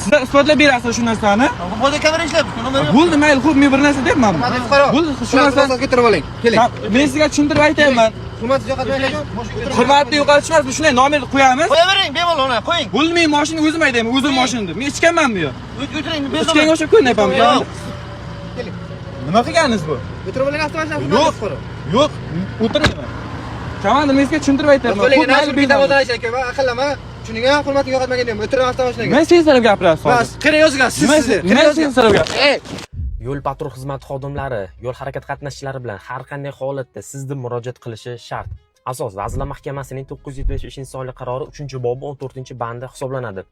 Sizlar isbotlab berasiz shu narsani. Bo'ldi kamera ishlab, nima yo'q. Bo'ldi, mayli, xo'p, men bir narsa deyapmanmi? Bo'ldi, shu narsani keltirib oling. Keling. Men sizga tushuntirib aytayman. Hurmatli yo'qotmaylik. Hurmatni yo'qotishmas, shunday nomerni qo'yamiz. Qo'yavering, bemalol uni qo'ying. Bo'ldi, men mashina o'zim aytayman, o'zim mashinamda. Men ichganmanmi yo? O'tiring, Ichganga o'xshab ko'rinayapman. Yo'q. Keling. Nima qilganingiz bu? O'tirib oling avtomashina. Yo'q. Yo'q, o'tirmayman. Komandir, men sizga tushuntirib aytayman. Qo'ying, nasib bitta odam aka, va aqllama. Shuning ham hurmatni yo'qotmagan deyman. O'tirib avtomashinaga. Men siz sarab gapirasiz. Bas, qani yozgan siz. Men siz sarab gapirasiz. Yo'l patrul xizmati xodimlari yo'l harakati qatnashchilari bilan har qanday holatda sizni murojaat qilishi shart. Asos Vazirlar Mahkamasining 973-sonli qarori 3-bobi 14-bandi hisoblanadi.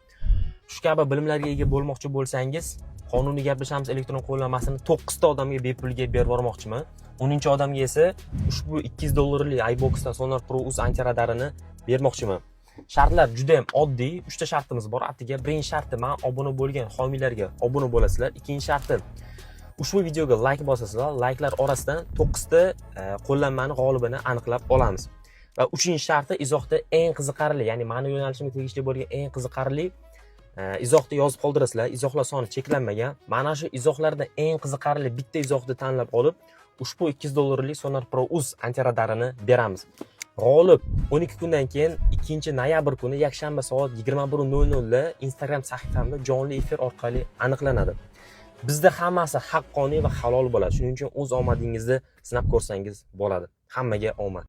Shu kabi bilimlarga ega bo'lmoqchi bo'lsangiz, qonuniy gapirishamiz elektron qo'llanmasini 9 ta odamga bepulga berib yubormoqchiman. 10-odamga esa ushbu $200 iBoxdan Sonar Pro Uz antiradarini bermoqchiman. Shartlar juda ham oddiy. 3 ta shartimiz bor. Atiga birinchi sharti men obuna bo'lgan homiylarga obuna bo'lasizlar. Ikkinchi sharti ushbu videoga like bosasizlar. Like'lar orasidan 9 ta qo'llanmani g'olibini aniqlab olamiz. Va 3-sharti izohda eng qiziqarli, ya'ni ma'no yo'nalishimga tegishli bo'lgan eng qiziqarli izohda yozib qoldirasizlar. Izohlar soni cheklanmagan. Mana shu izohlardan eng qiziqarli bitta izohni tanlab olib, ushbu $200 Sonar Pro Uz antiradarini beramiz. G'olib 12 kundan keyin 2-noyabr kuni yakshanba soat 21:00 da Instagram sahifamda jonli efir orqali aniqlanadi. Bizda hammasi haqqoniy va halol bo'ladi. Shuning uchun o'z omadingizni sinab ko'rsangiz bo'ladi. Hammaga omad.